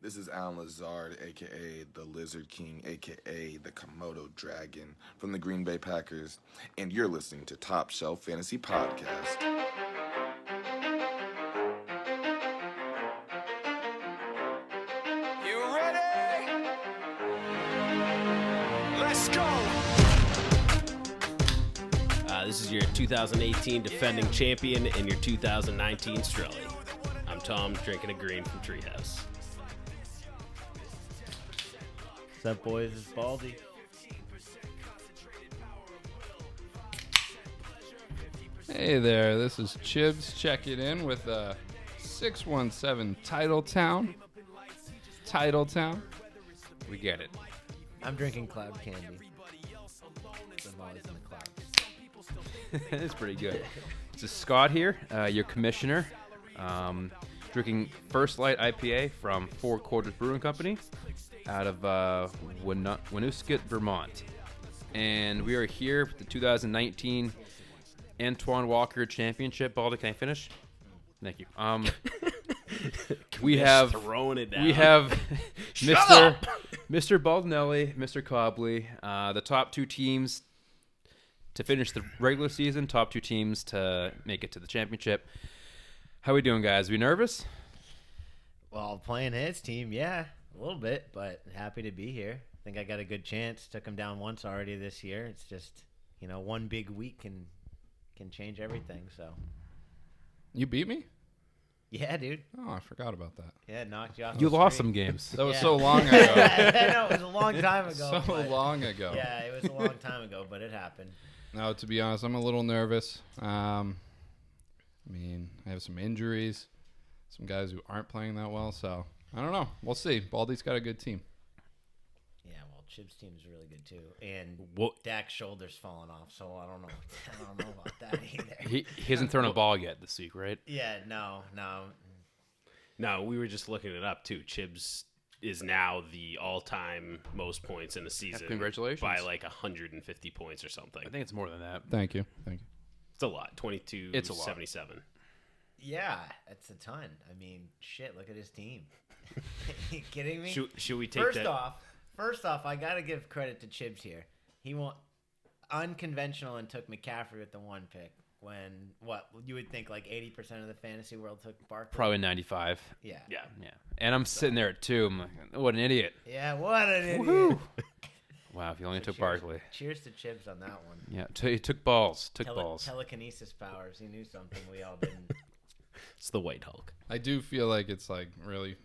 This is Alan Lazard, a.k.a. the Lizard King, a.k.a. the Komodo Dragon from the Green Bay Packers, and you're listening to Top Shelf Fantasy Podcast. You ready? Let's go! This is your 2018 defending champion and your 2019 Strelly. I'm Tom, drinking a green from Treehouse. What's up, boys? It's Baldy. Hey there, this is Chibs checking in with 617 Titletown. We get it. I'm drinking cloud candy. I'm always in the clouds. It's pretty good. This is Scott here, your commissioner, drinking First Light IPA from Four Quarters Brewing Company out of Winooskit, Vermont. And we are here with the 2019 Antoine Walker Championship. Baldy, can I finish? Thank you. We have throwing it down. We have Mr. Baldinelli, Mr. Cobley, the top two teams to finish the regular season, top two teams to make it to the championship. How we doing, guys? We nervous? Well, playing his team, yeah, a little bit, but happy to be here. I think I got a good chance. Took him down once already this year. It's just, one big week can change everything. So, You beat me? yeah, dude. Oh, I forgot about that. Yeah, knocked you off. You the lost street. some games. That was Yeah. so long ago. I know, it was a long time ago. so but- long ago. Yeah, it was a long time ago, but it happened. No, to be honest, I'm a little nervous. I have some injuries, some guys who aren't playing that well, so I don't know. We'll see. Baldy's got a good team. Yeah, well, Chib's team is really good too, and What? Dak's shoulder's falling off, so I don't know. I don't know about that either. He hasn't thrown a ball yet this week, right? Yeah, no. No, we were just looking it up, too. Chibs is now the all-time most points in a season. congratulations. By like 150 points or something. I think it's more than that. Thank you. It's a lot. 22, It's a lot. 77. Yeah, that's a ton. I mean, shit, look at his team. you kidding me? Should we take First that? off, I got to give credit to Chibs here. He went unconventional and took McCaffrey with the one pick when, you would think like 80% of the fantasy world took Barkley? Probably 95. Yeah. Yeah. Yeah. And I'm sitting there at 2. I'm like, what an idiot. Yeah, what an idiot. Woohoo. Wow, if you only So took cheers- Barkley. Cheers to Chibs on that one. Yeah, he took balls. Balls. Telekinesis powers. He knew something we all didn't. It's the White Hulk. I do feel like it's like really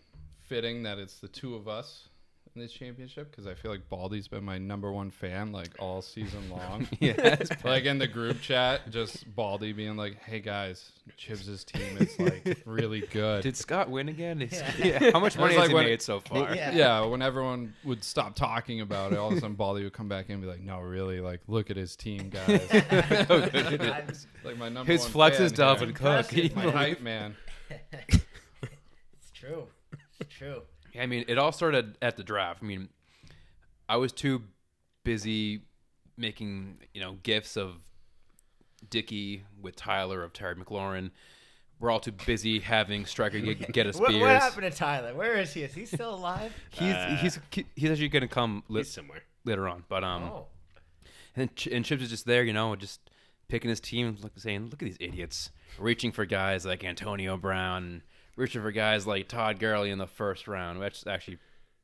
fitting that it's the two of us in this championship because I feel like Baldy's been my number one fan like all season long. Yeah. Like in the group chat, just Baldy being like, "Hey guys, Chibs' team is like really good." Did Scott win again? Yeah. How much That was money like has he when- made so far? Yeah. Yeah, when everyone would stop talking about it, all of a sudden Baldy would come back in and be like, "No, really, like look at his team, guys." Like my number His one flex fan is here. Dalvin Cook. Impressive, My hype man. It's true. It's true. I mean, it all started at the draft. I mean, I was too busy making, gifs of Dickie with Tyler of Terry McLaurin. We're all too busy having Striker get us beers. What happened to Tyler? Where is he? Is he still alive? He's actually going to come He's somewhere. later on. But Oh. and Chips is just there, just picking his team, saying, "Look at these idiots reaching for guys like Antonio Brown, reaching for guys like Todd Gurley in the first round," which is actually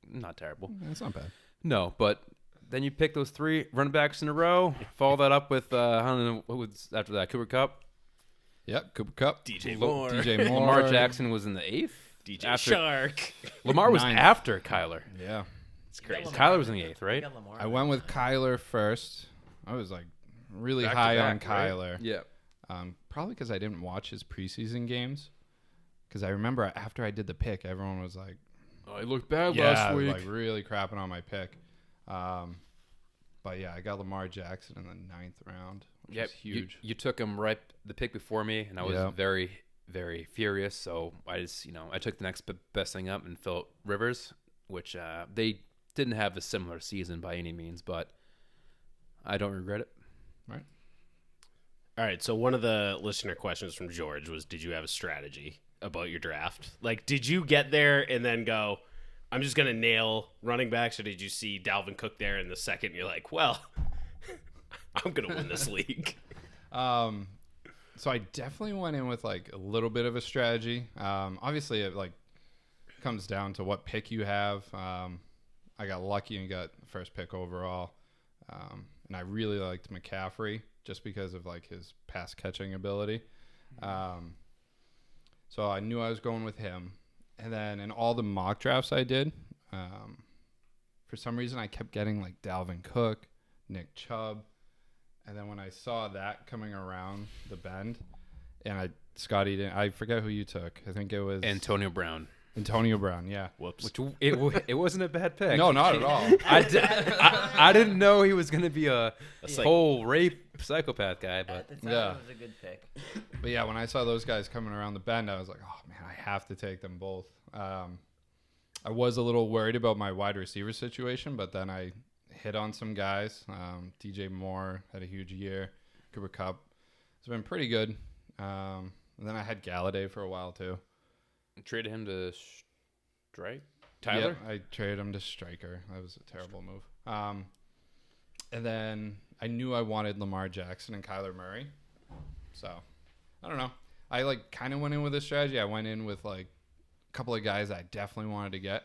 not terrible. That's not bad. No, but then you pick those 3 running backs in a row, follow that up with I don't know what was after that, Cooper Kupp. Yep, Cooper Kupp. DJ Moore. DJ Moore. Lamar Jackson was in the 8th. DJ After- Shark. Lamar was Ninth. after Kyler. Yeah. It's crazy. Kyler was in the 8th, right? Got Lamar. I went with Kyler first. I was like really Back to high on back, right? Kyler. Yeah. Probably because I didn't watch his preseason games. Because I remember after I did the pick, everyone was like, Oh, he looked bad yeah, last week. like really crapping on my pick. But yeah, I got Lamar Jackson in the 9th round, which Yep, is huge. You took him right the pick before me, and I was Yeah. very, very furious. So I just, I took the next best thing up and Philip Rivers, which they didn't have a similar season by any means, but I don't regret it. Right? All right, so one of the listener questions from George was, did you have a strategy about your draft? Like, did you get there and then go, I'm just going to nail running backs, or did you see Dalvin Cook there in the second? And you're like, well, I'm going to win this league. So I definitely went in with like a little bit of a strategy. Obviously, it like comes down to what pick you have. I got lucky and got the first pick overall, and I really liked McCaffrey just because of like his pass catching ability. So I knew I was going with him. And then in all the mock drafts I did, for some reason I kept getting like Dalvin Cook, Nick Chubb. And then when I saw that coming around the bend, and Scotty didn't, I forget who you took. I think it was Antonio Brown. Antonio Brown, yeah. Whoops. Which it wasn't a bad pick. No, not at all. I didn't know he was going to be a psych- whole rape psychopath guy, At but the time, Yeah. it was a good pick. But yeah, when I saw those guys coming around the bend, I was like, oh man, I have to take them both. I was a little worried about my wide receiver situation, but then I hit on some guys. DJ Moore had a huge year. Cooper Kupp has been pretty good. And then I had Galladay for a while too. traded him to Strike Tyler. Yeah, I traded him to Striker. That was a terrible move. And then I knew I wanted Lamar Jackson and Kyler Murray. So, I don't know. I like kind of went in with a strategy. I went in with like a couple of guys I definitely wanted to get.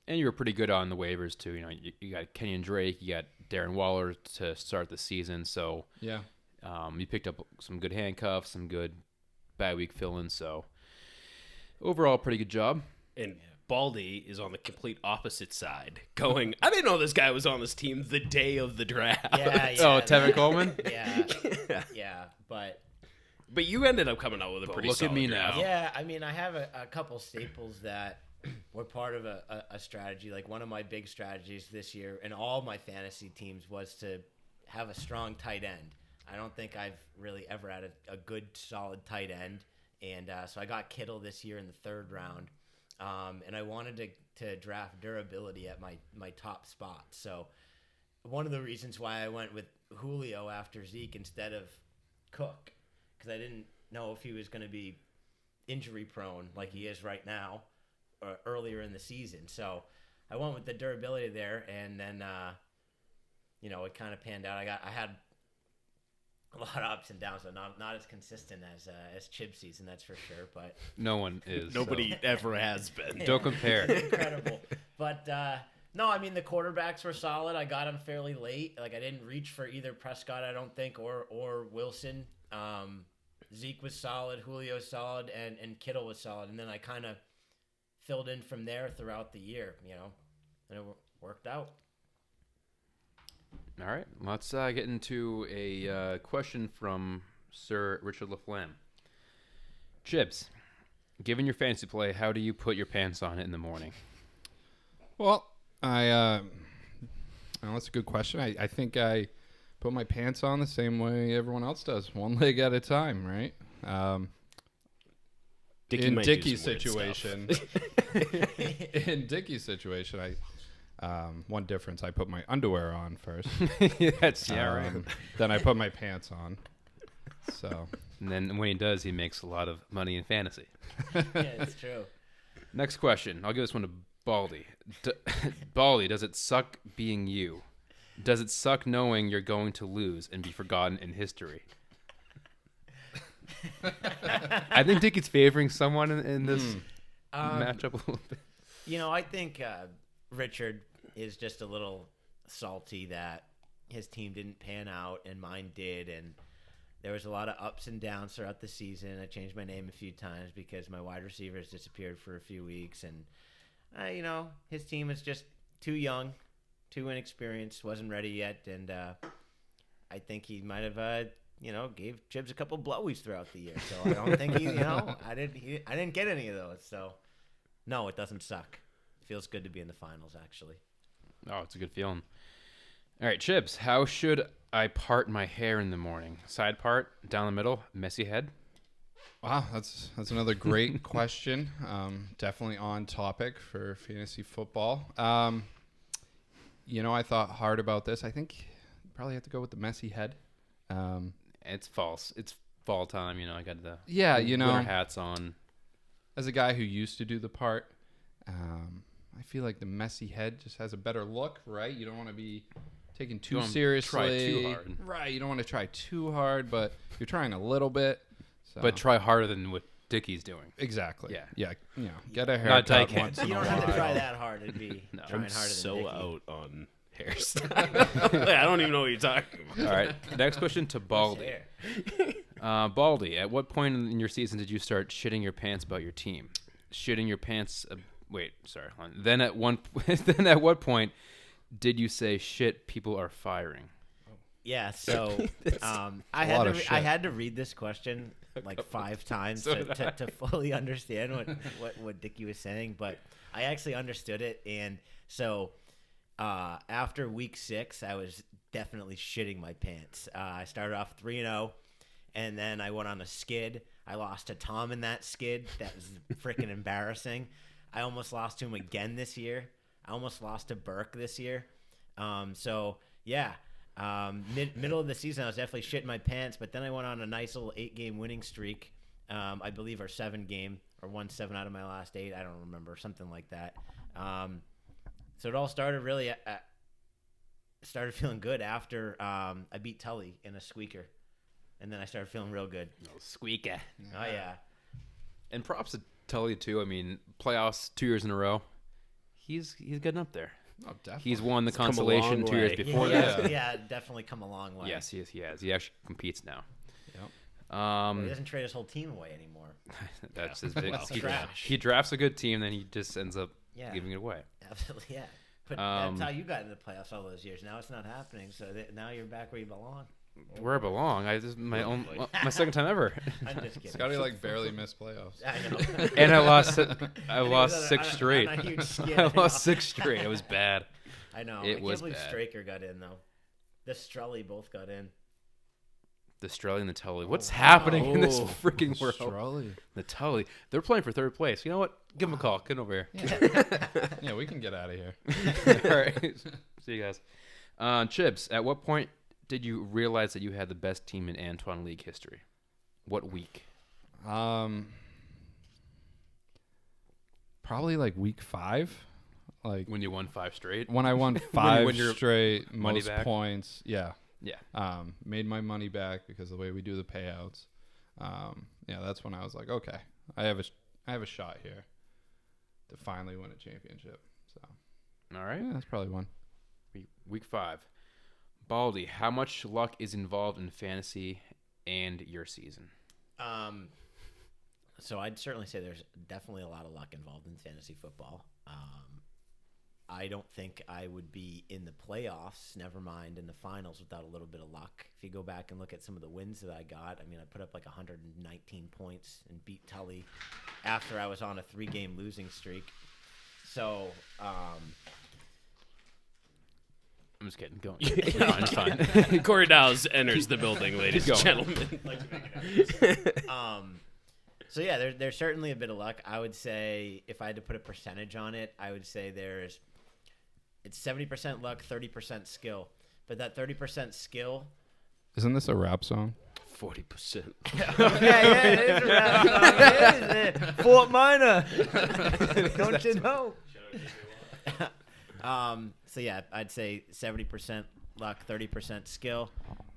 And you were pretty good on the waivers too. You know, you got Kenyon Drake, you got Darren Waller to start the season. So Yeah. you picked up some good handcuffs, some good bye week fill-ins. So overall, pretty good job. And Baldy is on the complete opposite side, going, I didn't know this guy was on this team the day of the draft. Yeah, Oh, Tevin Coleman. Yeah, but But you ended up coming out with a But pretty look at solid me draft. now. yeah, I mean, I have a couple staples that were part of a strategy. Like one of my big strategies this year in all my fantasy teams was to have a strong tight end. I don't think I've really ever had a good, solid tight end. And so I got Kittle this year in the third round. And I wanted to draft durability at my top spot. So one of the reasons why I went with Julio after Zeke instead of Cook, because I didn't know if he was going to be injury prone like he is right now or earlier in the season. So I went with the durability there, and then it kind of panned out. I had a lot of ups and downs, so not as consistent as Chib season, that's for sure. But No one is. Nobody ever has been. Don't compare. incredible. But no, I mean the quarterbacks were solid. I got them fairly late. Like I didn't reach for either Prescott, I don't think, or Wilson. Zeke was solid, Julio was solid, and Kittle was solid. And then I kind of filled in from there throughout the year, and it worked out. All right, let's get into a question from Sir Richard LaFlamme. Chibs, given your fantasy play, how do you put your pants on in the morning? Well, that's a good question. I think I put my pants on the same way everyone else does, one leg at a time, right? Dickie In might do Dickie's some weird situation, in Dickie's situation, one difference, I put my underwear on first. Right. Then I put my pants on. So And then when he does, he makes a lot of money in fantasy. Yeah, it's true. Next question. I'll give this one to Baldy. Baldy, does it suck being you? Does it suck knowing you're going to lose and be forgotten in history? I think Dickie's favoring someone in this matchup a little bit. I think Richard is just a little salty that his team didn't pan out and mine did, and there was a lot of ups and downs throughout the season. I changed my name a few times because my wide receivers disappeared for a few weeks, and his team is just too young, too inexperienced, wasn't ready yet, and I think he might have gave Chibs a couple blowies throughout the year. So I don't think I didn't get any of those. So no, it doesn't suck. It feels good to be in the finals, actually. Oh, it's a good feeling. All right, Chibs, how should I part my hair in the morning? Side part, down the middle, messy head? wow, that's another great question. Definitely on topic for fantasy football. I thought hard about this. I think probably have to go with the messy head. It's false. It's fall time, I got the Yeah, winter hats on. as a guy who used to do the part, I feel like the messy head just has a better look, right? You don't want to be taken You too don't seriously. try too hard. Right. You don't want to try too hard, but you're trying a little bit. So. But try harder than what Dickie's doing. Exactly. Yeah. Yeah. You know, get a Not haircut dyke once head. in You a don't have to while. try that hard. It'd be No. trying I'm harder so than Dickie. out on hairstyle. I don't even know what you're talking about. All right. Next question to Baldy. Hair. Baldy, at what point in your season did you start shitting your pants about your team? Shitting your pants. Wait, sorry. Hold on. Then at what point did you say, shit, people are firing? Yeah, so I a had lot to of I shit. had to read this question like 5 times So to fully understand what Dickie was saying, but I actually understood it. And so after week 6, I was definitely shitting my pants. I started off 3-0, and then I went on a skid. I lost to Tom in that skid. That was freaking embarrassing. I almost lost to him again this year. I almost lost to Burke this year. So yeah. Middle of the season, I was definitely shitting my pants, but then I went on a nice little 8-game winning streak. I believe our 7-game, or won 7 out of my last 8. I don't remember, something like that. So it all started really. Started feeling good after I beat Tully in a squeaker, and then I started feeling real good. Oh, squeaker. Oh yeah, And props to Tully too. I mean, playoffs 2 years in a row. He's getting up there. Oh, definitely. He's won the come a consolation long 2 years way. before Yeah. that. yeah, definitely come a long way. Yes, he has. He actually competes now. Yep. He doesn't trade his whole team away anymore. That's his big. Well, he, trash. he drafts a good team, then he just ends up Yeah. giving it away. Absolutely, yeah. But that's how you got into the playoffs all those years. Now it's not happening, so now you're back where you belong. Where I belong. This is my my second time ever, I'm just kidding. Scotty like barely missed playoffs. I know. and I lost was 6 on a straight. huge skid, I I know. lost 6 straight. It was bad. I know. It I was can't believe bad. Straker got in though. The Strelly both got in. The Strelly and the Tully. What's happening in this Oh. freaking world? Strolly. The Tully. They're playing for 3rd place. You know what? Give them a call. Get over here. Yeah, we can get out of here. All right. See you guys. Chibs, at what point did you realize that you had the best team in Antoine League history? What week? Probably like week 5. Like When you won 5 straight? when I won When 5 win your straight, money most back? points. Yeah. Yeah. Made my money back because of the way we do the payouts. Yeah, that's when I was like, okay, I have a shot here to finally win a championship. So All right. yeah, that's probably one. Week 5. Baldy, how much luck is involved in fantasy and your season? So I'd certainly say there's definitely a lot of luck involved in fantasy football. I don't think I would be in the playoffs, never mind in the finals, without a little bit of luck. If you go back and look at some of the wins that I got, I mean, I put up like 119 points and beat Tully after I was on a 3-game losing streak. So, I'm just kidding. Go on. It's fine. Corey Dow's enters the building, ladies and Keep gentlemen. So yeah, there's certainly a bit of luck. I would say if I had to put a percentage on it, I would say it's 70% luck, 30% skill. But that 30% skill, Isn't this a rap song? 40%. yeah, it is around, it is it. Fort Minor. Don't you know? So yeah, I'd say 70% luck, 30% skill,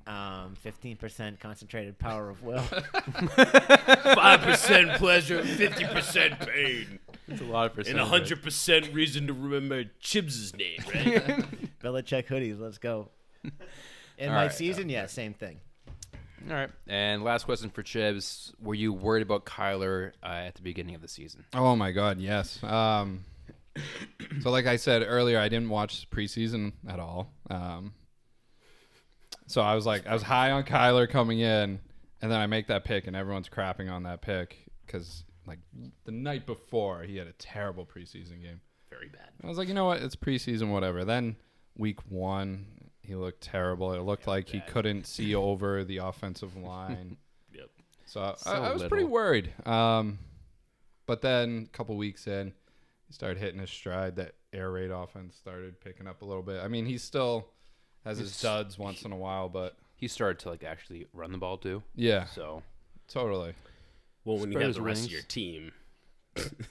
15% concentrated power of will. 5% pleasure, 50% pain, It's a lot of and percentage. 100% reason to remember Chibs' name, right? Belichick hoodies, let's go. In All my right, season, yeah, same thing. All right. And last question for Chibs. Were you worried about Kyler at the beginning of the season? Oh my God, yes. So like I said earlier, I didn't watch preseason at all. So I was high on Kyler coming in, and then I make that pick, and everyone's crapping on that pick because like the night before he had a terrible preseason game. Very bad. I was like, you know what? It's preseason, whatever. Then week 1, he looked terrible. It looked like he couldn't see over the offensive line. Yep. So, So I was pretty little. worried. But then a couple weeks in, he started hitting his stride. That air raid offense started picking up a little bit. I mean, he still has his duds once in a while, but He started to like actually run the ball too. yeah, So totally. Well, when you Spread have his the rest of wings. your team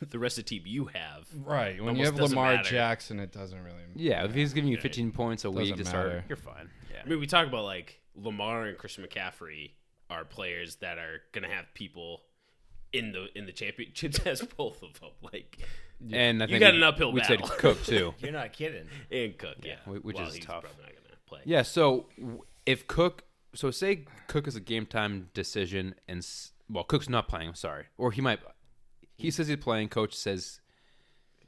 the rest of the team you have. Right. When you Almost have doesn't Lamar matter. Jackson, it doesn't really. Yeah, if he's giving you Right. 15 points a week Doesn't to start, matter. you're fine. Yeah. I mean, we talk about like Lamar and Christian McCaffrey are players that are gonna have people in the championships as both of them. Like, And I You think got an uphill we said battle. Cook too. You're not kidding. and Cook, yeah, which Well, is he's tough. probably not gonna play. Yeah. So if Cook, so say Cook is a game time decision, and Cook's not playing. I'm sorry, or he might. He says he's playing. Coach says,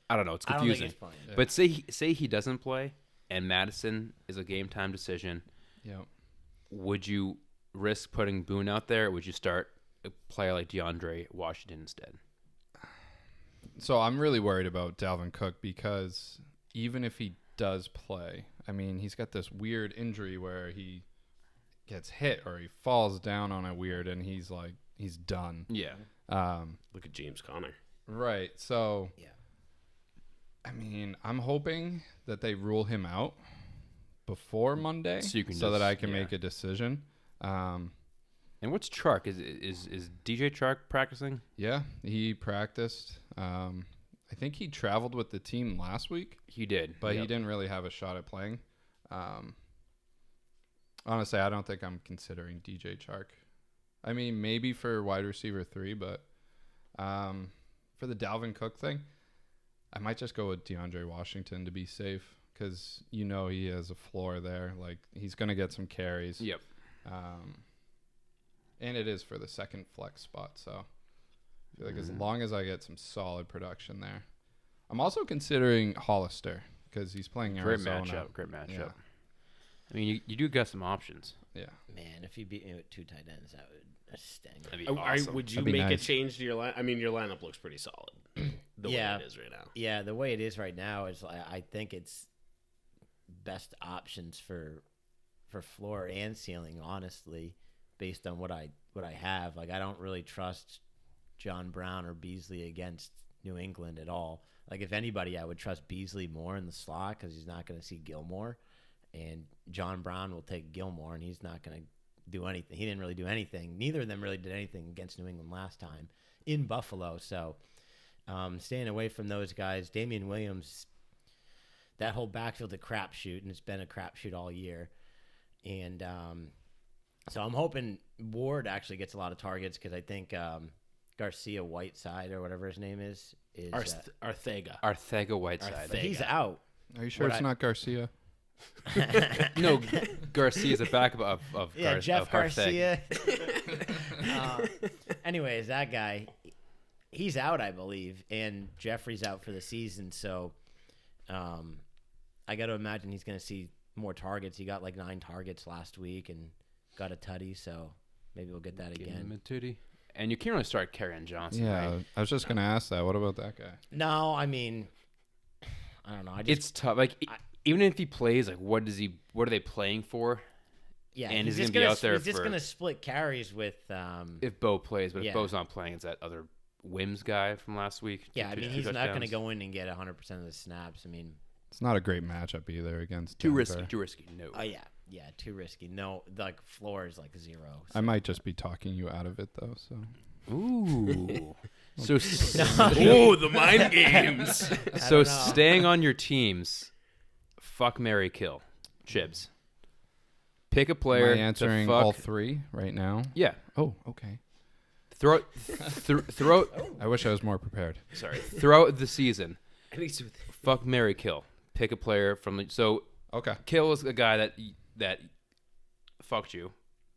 I don't know. It's I don't confusing. think he's playing. But say he doesn't play, and Madison is a game time decision. Yeah. Would you risk putting Boone out there, or would you start a player like DeAndre Washington instead? So I'm really worried about Dalvin Cook because even if he does play, I mean, he's got this weird injury where he gets hit or he falls down on a weird and he's done. Yeah. Look at James Conner. Right. So, Yeah. I mean, I'm hoping that they rule him out before Monday So you can that just- I can yeah. make a decision. And what's Chark? Is DJ Chark practicing? Yeah, he practiced. I think he traveled with the team last week, He did, but he Yep. didn't really have a shot at playing. Honestly, I don't think I'm considering DJ Chark. I mean, maybe for wide receiver 3, but for the Dalvin Cook thing, I might just go with DeAndre Washington to be safe because he has a floor there. Like, he's going to get some carries. Yep. And it is for the second flex spot, so I feel like as long as I get some solid production there. I'm also considering Hollister because he's playing Great Arizona. matchup. Great matchup. Yeah. I mean, you do got some options. Yeah. Man, if you beat me with 2 tight ends, that would sting. That'd be Would you That'd be make a nice. change to your line? I mean, your lineup looks pretty solid. The Yeah. way it is right now. Yeah, the way it is right now is I think it's best options for floor and ceiling, honestly, based on what I have. Like, I don't really trust John Brown or Beasley against New England at all. Like, if anybody, I would trust Beasley more in the slot because he's not going to see Gilmore, and John Brown will take Gilmore, and he's not going to do anything. He didn't really do anything. Neither of them really did anything against New England last time in Buffalo. So staying away from those guys. Damian Williams, that whole backfield a crapshoot, and it's been a crapshoot all year. And so I'm hoping Ward actually gets a lot of targets because I think Garcia Whiteside or whatever his name is Arthega. Arthega Whiteside. Arthega. he's out. Are you sure What it's I- not Garcia? No, Garcia's a backup of Yeah, Jeff of Arthega. Garcia. Anyways, that guy, he's out, I believe, and Jeffrey's out for the season. So I got to imagine he's going to see more targets. He got like 9 targets last week and got a tutty, so maybe we'll get that Give him again. a tootie. And you can't really start Kerryon Johnson, Yeah, right? I was just going to ask that. What about that guy? No, I mean, I don't know. It's tough. Like, even if he plays, like, what are they playing for? yeah, and he's he's just gonna be out there He's just for- going to split carries with. If Bo plays, but Yeah. if Bo's not playing, it's that other Wims guy from last week. Yeah, I Two mean, he's not going to touchdowns. go in and get 100% of the snaps. I mean, It's not a great matchup either against Too Denver. risky. Too risky. No. oh yeah, too risky. No, like floor is like 0. I might just be talking you out of it though. So Ooh. So, Oh, the mind games. so know. staying on your teams, fuck, marry, kill, Chibs. Pick a player. am I answering to fuck. all 3 right now? Yeah. Oh, okay. Throw it. I wish I was more prepared. Sorry. Throughout the season, And he's with fuck, marry, kill. Pick a player from the. So Okay. kill is a guy that fucked you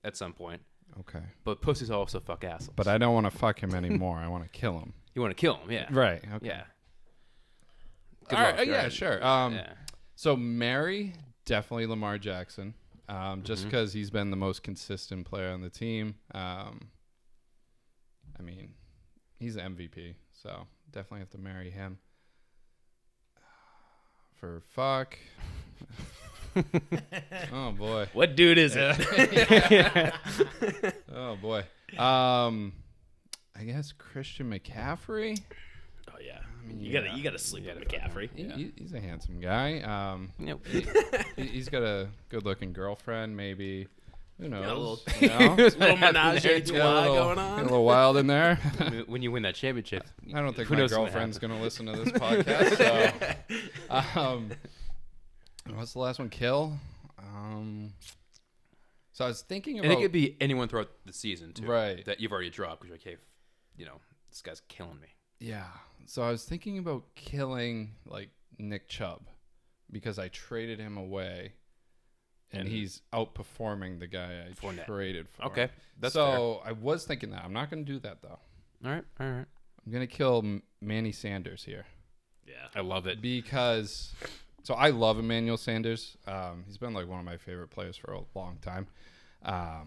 at some point, Okay. but pussies also fuck assholes. But I don't want to fuck him anymore. I want to kill him. You want to kill him, yeah. Right. Okay. Yeah. All right. luck, Yeah. right? Sure. Yeah. So Mary, definitely Lamar Jackson, just Mm-hmm. because he's been the most consistent player on the team. I mean, he's the MVP, so definitely have to marry him. For fuck. Oh boy. what dude is it? Oh boy. I guess Christian McCaffrey. Oh yeah. mean, You gotta sleep with McCaffrey. He's a handsome guy. Yep. He's got a good-looking girlfriend, maybe. Who knows? A little, You know? little menage a Yeah, trois going a on. little wild in there. When you win that championship, I don't think who my knows what's gonna girlfriend's happen. going to listen to this podcast. So, what's the last one? Kill. So I was thinking about. And it could be anyone throughout the season too, Right. That you've already dropped because you're like, hey, this guy's killing me. Yeah. So I was thinking about killing like Nick Chubb because I traded him away, and he's outperforming the guy I Fournette. traded for. Okay, that's so I was thinking that I'm not going to do that though. All right. I'm going to kill Manny Sanders here Yeah. I love it. because. So I love Emmanuel Sanders. He's been like one of my favorite players for a long time. I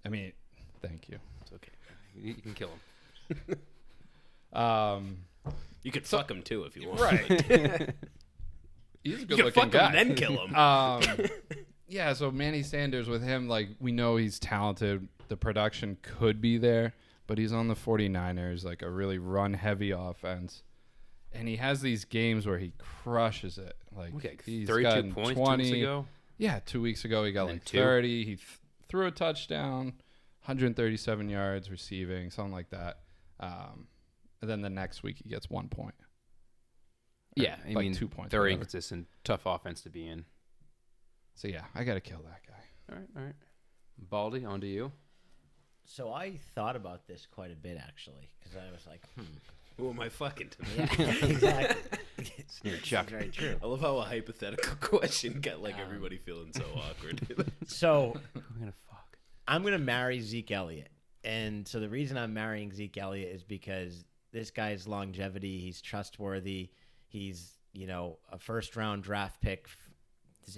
mean, thank you. It's okay. You can kill him. You could fuck him too if you want. Right. He's a You good could looking fuck guy. him then kill him. Yeah, so Manny Sanders with him, like, we know he's talented. The production could be there, but he's on the 49ers, like a really run-heavy offense. And he has these games where he crushes it. Like, Okay, he's 32 gotten points 2 20. weeks ago. Yeah, 2 weeks ago he got And then like 2. 30. He threw a touchdown, 137 yards receiving, something like that. And then the next week he gets 1 point. Yeah, I like mean, 2 points. Very whatever. inconsistent, tough offense to be in. So yeah, I got to kill that guy. All right. Baldy, on to you. So I thought about this quite a bit actually, because I was like, Who am I fucking to? yeah, exactly. Sneer Chuck. Very true. I love how a hypothetical question got like everybody feeling so awkward. So I'm gonna fuck. I'm gonna marry Zeke Elliott, and so the reason I'm marrying Zeke Elliott is because this guy's longevity. He's trustworthy. He's a first-round draft pick.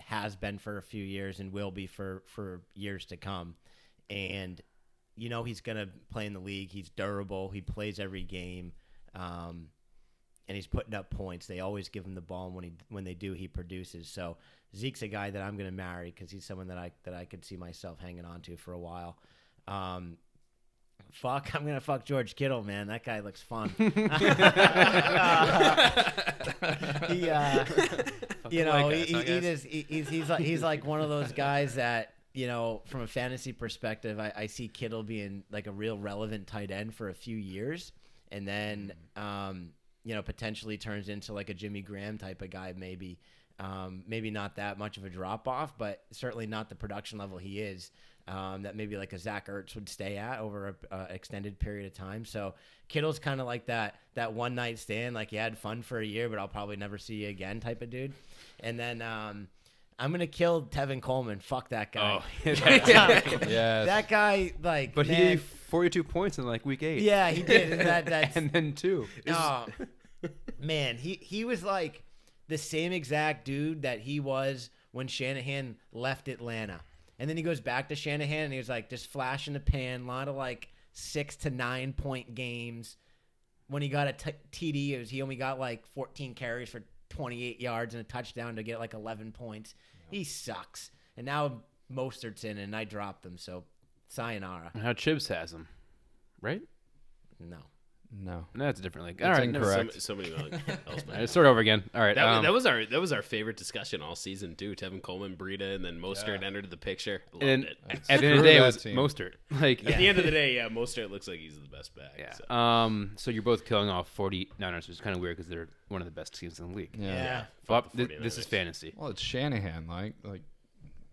Has been for a few years and will be for years to come. And he's going to play in the league. He's durable. He plays every game. And he's putting up points. They always give him the ball, and when they do, he produces. So Zeke's a guy that I'm going to marry because he's someone that I could see myself hanging on to for a while. I'm going to fuck George Kittle, man. That guy looks fun. He's like one of those guys that, from a fantasy perspective, I see Kittle being like a real relevant tight end for a few years, and then potentially turns into like a Jimmy Graham type of guy, maybe not that much of a drop off, but certainly not the production level he is. That maybe like a Zach Ertz would stay at over an extended period of time. So Kittle's kind of like that one night stand, like you had fun for a year, but I'll probably never see you again type of dude. And then I'm gonna kill Tevin Coleman. Fuck that guy. Oh, Yes. That guy, like, but man, he gave 42 points in like week 8. yeah, he did. And that's and then 2. oh, man, he was like the same exact dude that he was when Shanahan left Atlanta. And then he goes back to Shanahan, and he was like just flash in the pan, a lot of like 6 to 9 point games. When he got a TD, he only got like 14 carries for 28 yards and a touchdown to get like 11 points. He sucks. And now Mostert's in, and I dropped him, so sayonara. And how Chibs has him, right? No. No. No, that's a different league. That's All right, incorrect. So many else. All right, start over again. All right. That was our favorite discussion all season too. Tevin Coleman, Breida, and then Mostert entered the picture. Loved and it. at the end of Screw the day, it that was team. Mostert. Like, At the end of the day, yeah, Mostert looks like he's the best back. yeah. So. So you're both killing off 49ers, which is kind of weird because they're one of the best teams in the league. Yeah. But Fuck the this is 49ers. fantasy. Well, it's Shanahan. Like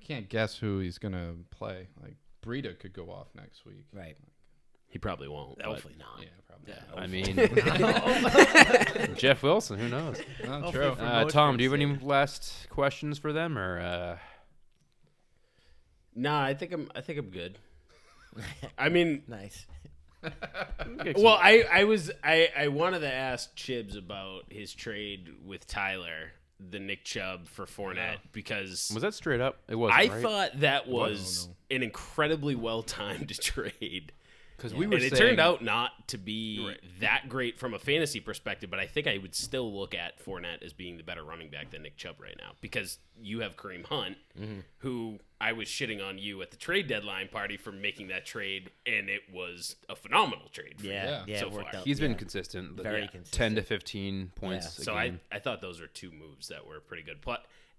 can't guess who he's gonna play. Like Breida could go off next week. Right. He probably won't. but- Hopefully not. Yeah, probably. Yeah. I mean, Jeff Wilson, who knows? Not true. Tom, do you have any last questions for them, or Nah, I think I'm good. I mean, Nice. well, I wanted to ask Chibs about his trade with Tyler, the Nick Chubb for Fournette, because was that straight up? It was. I right? thought that was? was an incredibly well timed trade. Because Yeah. we were And saying, it turned out not to be that great from a fantasy perspective, but I think I would still look at Fournette as being the better running back than Nick Chubb right now, because you have Kareem Hunt, who I was shitting on you at the trade deadline party for making that trade, and it was a phenomenal trade for Yeah, you so it worked far. out. he's been Yeah. consistent. Very yeah, consistent. 10 to 15 points a So game. I thought those were two moves that were pretty good.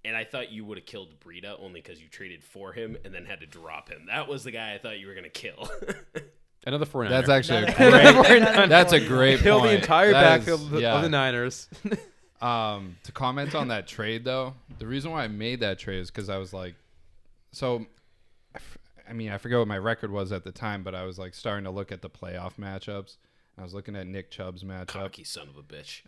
And I thought you would have killed Breida only because you traded for him and then had to drop him. That was the guy I thought you were going to kill. Another 49er. That's actually a Another- great. another That's a 49er. great Kill point. the entire That backfield is- of the yeah. Niners. To comment on that trade, though, the reason why I made that trade is because I was like, I forget what my record was at the time, but I was like starting to look at the playoff matchups. I was looking at Nick Chubb's matchup. Cocky son of a bitch.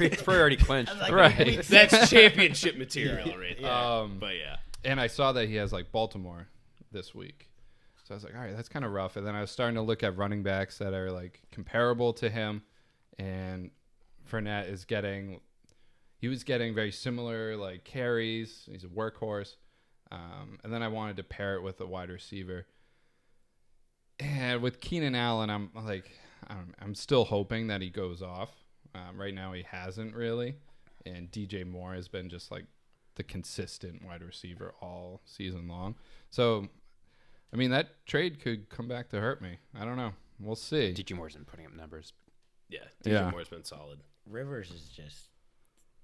It's probably already clinched. Right. That's championship material right there. But yeah. And I saw that he has like Baltimore this week. So I was like, all right, that's kind of rough. And then I was starting to look at running backs that are like comparable to him. And Fournette he was getting very similar like carries. He's a workhorse. And then I wanted to pair it with a wide receiver. And with Keenan Allen, I'm still hoping that he goes off. Right now he hasn't really. And DJ Moore has been just like the consistent wide receiver all season long. So, I mean, that trade could come back to hurt me. I don't know. We'll see. DJ Moore's been putting up numbers. Yeah. Yeah. DJ Moore's been solid. Rivers is just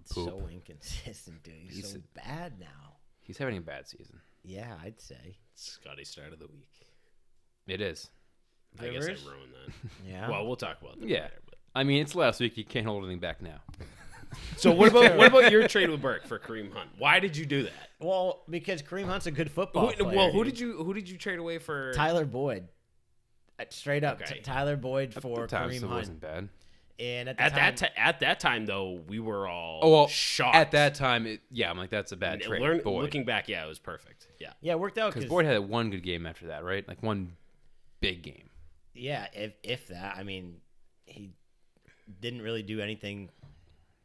so inconsistent, dude. He's so bad now. He's having a bad season. Yeah, I'd say. Scotty start of the week. It is. I guess Rivers? I ruined that. Yeah. Well, we'll talk about that Yeah. later. But. I mean, it's last week. You can't hold anything back now. So what about your trade with Burke for Kareem Hunt? Why did you do that? Well, because Kareem Hunt's a good football player. Who dude. did you trade away for? Tyler Boyd. Straight up, Okay. Tyler Boyd for At the time, Kareem still Hunt. wasn't bad. And at That time though, we were all shocked. At that time, I'm like, that's a bad trade. Boyd. Looking back, yeah, it was perfect. Yeah. yeah, it worked out Because Boyd had one good game after that, right? Like one big game. yeah, if that, I mean, he didn't really do anything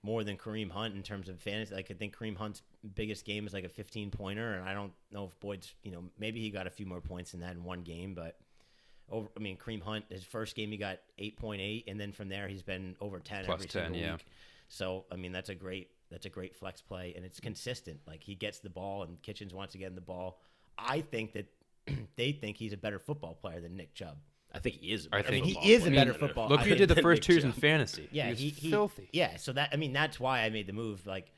more than Kareem Hunt in terms of fantasy. Like I think Kareem Hunt's biggest game is like a 15-pointer, and I don't know if Boyd's, maybe he got a few more points than that in one game, but Kareem Hunt, his first game he got 8.8, and then from there he's been over 10 Plus every 10, single yeah. week. So I mean that's a great flex play, and it's consistent. Like he gets the ball, and Kitchens wants to get in the ball. I think that they think he's a better football player than Nick Chubb. I think he is. I think he football is player a better than football. Look, I who think did the than first Nick 2 years in Chubb. fantasy. Yeah, he he was filthy. Yeah, so that's why I made the move. Like,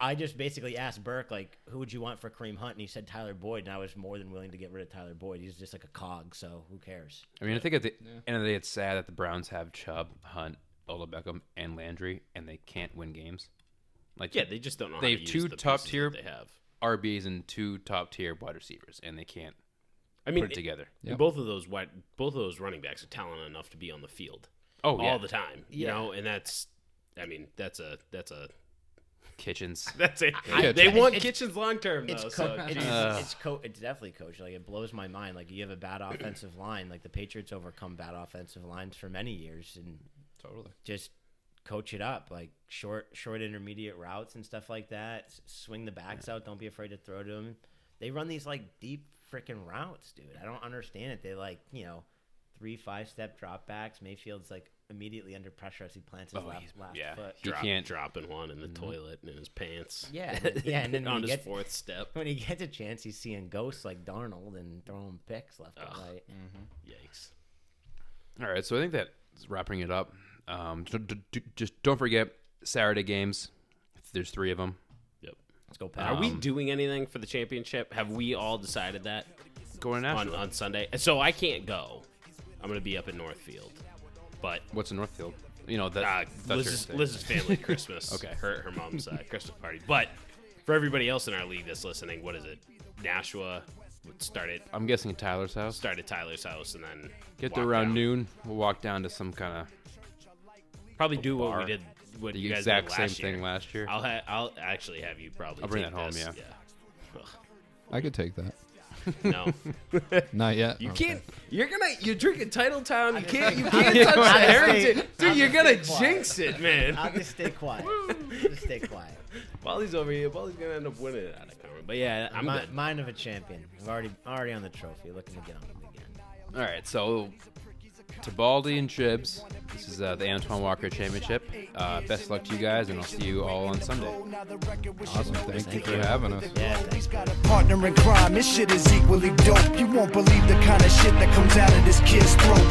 I just basically asked Burke, like, who would you want for Kareem Hunt, and he said Tyler Boyd, and I was more than willing to get rid of Tyler Boyd. He's just like a cog, so who cares? I mean, I think at the end of the day, it's sad that the Browns have Chubb, Hunt, Odell Beckham, and Landry, and they can't win games. Like, Yeah, they just don't know. They how have to two use the top pieces tier that they have. RBs and 2 top tier wide receivers, and they can't I mean, put it together. and both of those running backs are talented enough to be on the field Oh, yeah. all the time. You Yeah. know, and that's a Kitchens. they want it's- Kitchens long term though. It's definitely coach. Like it blows my mind. Like you have a bad offensive line. Like the Patriots overcome bad offensive lines for many years, and Totally. just coach it up. Like short intermediate routes and stuff like that. Swing the backs out. Don't be afraid to throw to them. They run these like deep freaking routes, dude. I don't understand it. They like 3-5 step drop backs. Mayfield's like immediately under pressure as he plants his last foot. He can't dropping one in the toilet and in his pants. Yeah, and then on when his he gets, fourth step. when he gets a chance, he's seeing ghosts like Darnold and throwing picks left and right. Yikes. All right, so I think that's wrapping it up. Just don't forget Saturday games. There's 3 of them. Yep. Let's go, Pat. Are we doing anything for the championship? Have we all decided that Going to Nashville. on Sunday? So I can't go. I'm going to be up in Northfield. But What's in Northfield? That's Liz's family Christmas. Okay. Her mom's Christmas party. But for everybody else in our league that's listening, what is it? Nashua started I'm guessing at Tyler's house. at Tyler's house and then Get there walk around down. noon. We'll walk down to some kind of Probably do what bar. we did. What the you guys exact did same last year. thing last year. I'll actually have you probably. I'll bring take that home, this. yeah. Ugh. I could take that. No, Not yet. you Okay. can't. You're drinking Titletown. You can't I'll touch just the stay- heritage, I'll dude. You're just gonna stay quiet. jinx it, man. I'll just stay quiet. Just stay quiet. Wally's over here. Wally's gonna end up winning it out of Carmen. But yeah, I'm good. Mind of a champion. I'm already on the trophy, looking to get on it again. All right, so to Baldy and Jibs, this is the Antoine Walker Championship. Best of luck to you guys, and I'll see you all on Sunday. Awesome. Thank you for having us. Yeah, thanks. Got a partner in crime, this shit is equally dope. You won't believe the kind of shit that comes out of this kid's throat.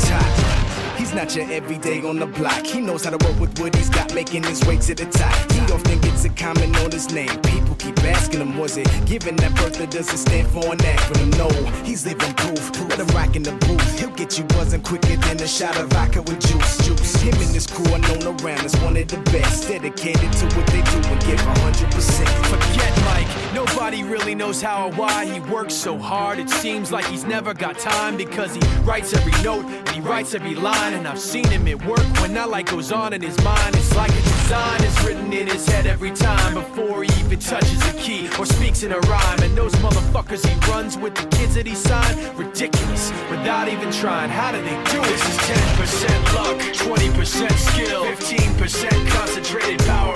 He's not your everyday on the block. He knows how to work with what he's got, making his way to the top. He often gets a comment on his name. People keep asking him, was it given that birth or does it stand for an acronym? No, he's living proof. Let him rock in the booth. He'll get you buzzing quicker than a shot of vodka with juice. Him and his crew are known around as one of the best. Dedicated to what they do and give 100%. Forget Mike, nobody really knows how or why he works so hard. It seems like he's never got time because he writes every note and he writes every line. And I've seen him at work when that light goes on in his mind. It's like a design is written in his head every time before he even touches a key or speaks in a rhyme. And those motherfuckers he runs with, the kids that he signed, ridiculous, without even trying. How do they do it? This is 10% luck, 20% skill, 15% concentrated power